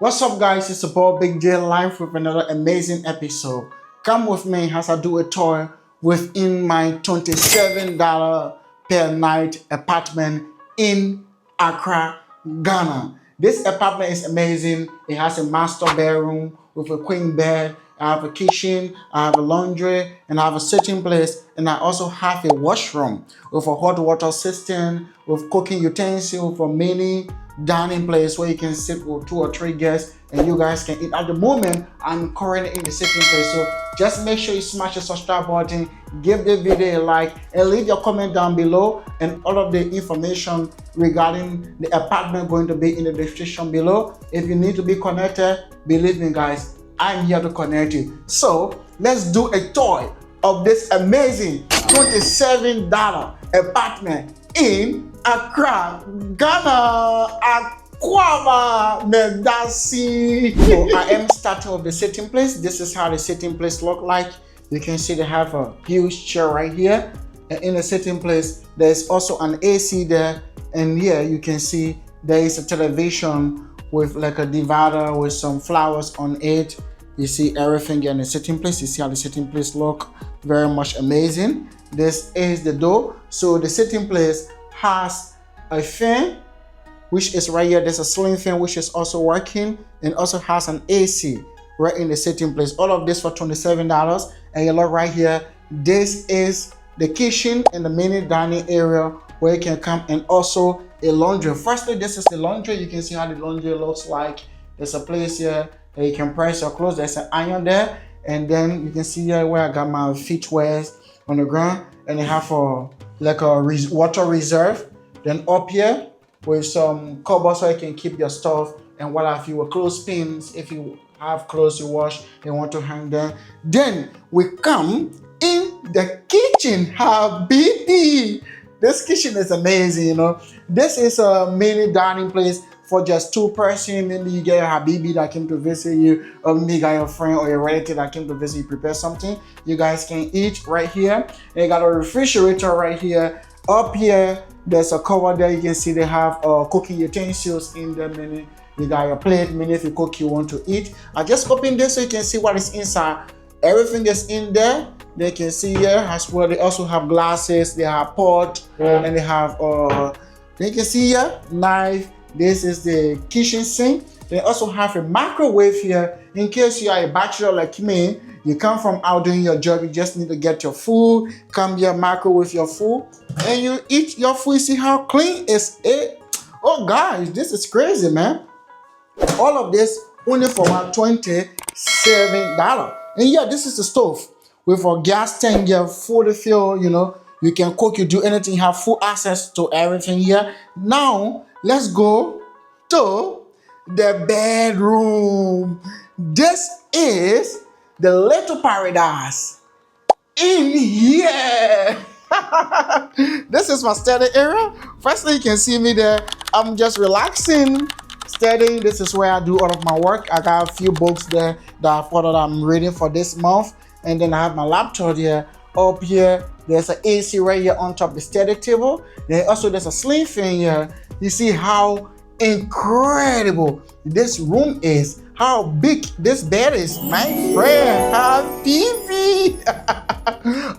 What's up, guys? It's your Big.J live with another amazing episode. Come with me as I do a tour within my $27 per night apartment in Accra, Ghana. This apartment is amazing. It has a master bedroom with a queen bed. I have a kitchen, I have a laundry, and I have a sitting place, and I also have a washroom with a hot water system, with cooking utensils, for many dining place where you can sit with 2 or 3 guests and you guys can eat. At the moment, I'm currently in the sitting place, so just make sure you smash the subscribe button, give the video a like, and leave your comment down below, and all of the information regarding the apartment going to be in the description below. If you need to be connected, believe me guys, I'm here to connect you. So let's do a tour of this amazing $27 apartment in Accra, Ghana. Aquama Medasi. So I am starting with the sitting place. This is how the sitting place look like. You can see they have a huge chair right here. And in the sitting place, there's also an AC there. And here you can see there is a television with like a divider with some flowers on it. You see everything in the sitting place. You see how the sitting place look, very much amazing. This is the door. So the sitting place has a fan, which is right here. There's a ceiling fan which is also working, and also has an AC right in the sitting place. All of this for $27. And you look right here, this is the kitchen and the mini dining area where you can come, and also a laundry. Firstly, this is the laundry. You can see how the laundry looks like. There's a place here that you can press your clothes. There's an iron there, and then you can see here where I got my feet wears on the ground, and they have like a water reserve. Then up here with some cupboards so you can keep your stuff, and what have you, with clothespins if you have clothes you wash and want to hang them. Then we come in the kitchen. Habibi, this kitchen is amazing. You know, this is a mini dining place for just 2 persons. Maybe you get a Habibi that came to visit you, or maybe you got your friend or your relative that came to visit you, prepare something. You guys can eat right here. And you got a refrigerator right here. Up here, there's a cover there. You can see they have cooking utensils in the mini. You got your plate, mini if you cook, you want to eat. I just open this so you can see what is inside. Everything is in there. They can see here as well. They also have glasses, they have pot, and they have they can see here knife. This is the kitchen sink. They also have a microwave here in case you are a bachelor like me. You come from out doing your job, you just need to get your food, come here, microwave your food, and you eat your food. See how clean is it? Oh guys, this is crazy, man. All of this only for about $27. And yeah, this is the stove with a gas tank here, fully filled. You know, you can cook, you do anything, you have full access to everything here. Now let's go to the bedroom. This is the little paradise in here. This is my study area. Firstly, you can see me there. I'm just relaxing, studying. This is where I do all of my work. I got a few books there that I thought that I'm reading for this month. And then I have my laptop here. Up here, there's an AC right here on top of the study table. Then also there's a slim fan here. You see how incredible this room is, how big this bed is, my friend. Habibi.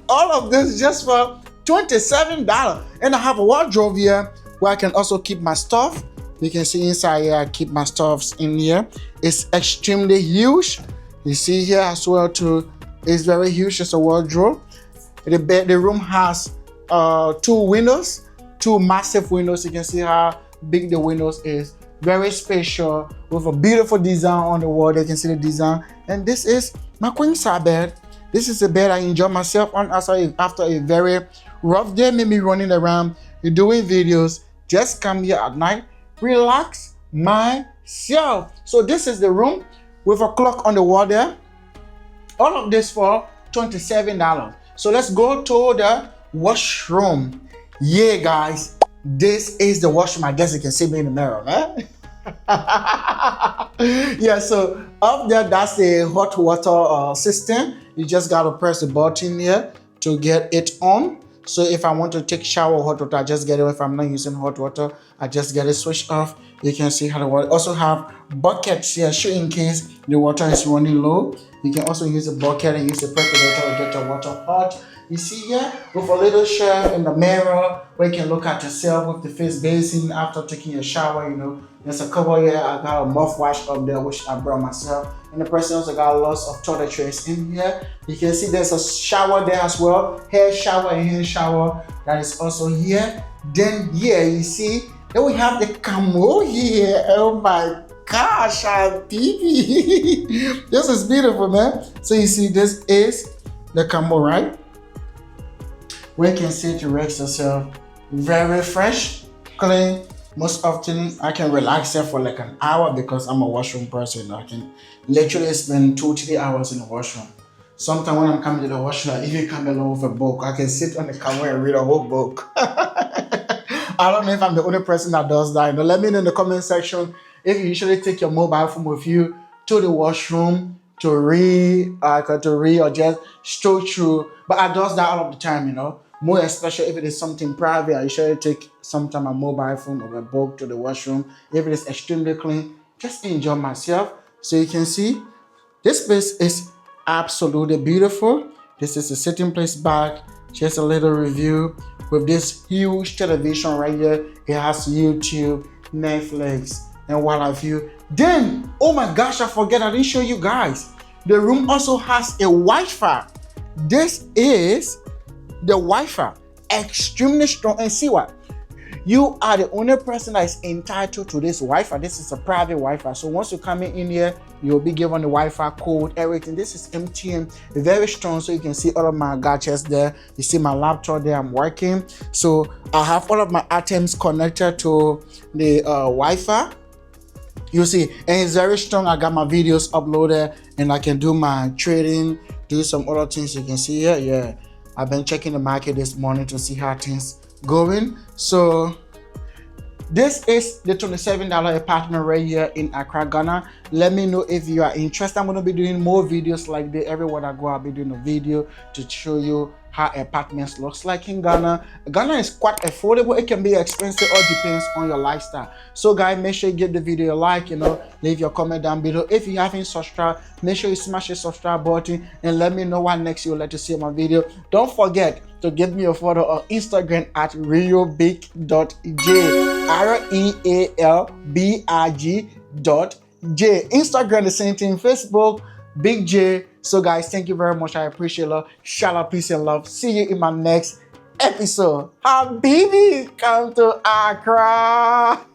All of this just for $27. And I have a wardrobe here where I can also keep my stuff. You can see inside here I keep my stuffs in here. It's extremely huge. You see here as well too, it's very huge. It's a wardrobe. The room has 2 windows, 2 massive windows. You can see how big the windows is. Very special with a beautiful design on the wall. You can see the design. And this is my queen size bed. This is a bed I enjoy myself on after a very rough day, maybe running around, you're doing videos. Just come here at night, relax myself. So this is the room with a clock on the wall there. All of this for $27. So let's go to the washroom. Yeah, guys, this is the washroom. I guess you can see me in the mirror, man. Yeah, so up there, that's the hot water system. You just gotta press the button here to get it on. So if I want to take shower hot water, I just get it. If I'm not using hot water, I just get it switched off. You can see how the water. Also have buckets here, so in case the water is running low. You can also use a bucket and use a percolator to get your water hot. You see here with a little shelf in the mirror where you can look at yourself with the face basin after taking a shower. There's a cover here. I got a mouthwash up there which I brought myself. And the person also got lots of toiletries in here. You can see there's a shower there as well. Hair shower and hand shower that is also here. Then here you see, then we have the camo here. Oh my gosh, baby. This is beautiful, man. So you see, this is the camo, right? Where you can sit to rest yourself. Very fresh, clean. Most often I can relax there for like an hour because I'm a washroom person. I can literally spend 2-3 hours in the washroom. Sometimes when I'm coming to the washroom, I even come along with a book. I can sit on the cover and read a whole book. I don't know if I'm the only person that does that. Let me know in the comment section if you usually take your mobile phone with you to the washroom to read or just stroll through. But I does that all of the time, More especially if it is something private. I usually take sometimes a mobile phone or a book to the washroom. If it is extremely clean, just enjoy myself. So you can see this place is absolutely beautiful. This is a sitting place back. Just a little review with this huge television right here. It has YouTube, Netflix, and what have you. Then, oh my gosh, I forget, I didn't show you guys. The room also has a Wi-Fi. This is the Wi-Fi, extremely strong. And see what? You are the only person that is entitled to this Wi-Fi. This is a private Wi-Fi. So once you come in here, you'll be given the Wi-Fi code, everything. This is MTN, very strong. So you can see all of my gadgets there. You see my laptop there, I'm working. So I have all of my items connected to the Wi-Fi. You see, and it's very strong. I got my videos uploaded and I can do my trading, do some other things. You can see here, yeah. I've been checking the market this morning to see how things going. So this is the $27 apartment right here in Accra, Ghana. Let me know if you are interested. I'm going to be doing more videos like this. Everywhere I go, I'll be doing a video to show you how apartments looks like in Ghana. Ghana is quite affordable. It can be expensive, all depends on your lifestyle. So guys, make sure you give the video a like, leave your comment down below. If you haven't subscribed, make sure you smash the subscribe button and let me know what next you would like to see in my video. Don't forget to give me a follow on Instagram at Realbig.J, Realbig.J. Instagram the same thing, Facebook, Big J. So guys, thank you very much. I appreciate it. Shout out, peace and love. See you in my next episode. Habibi, come to Accra.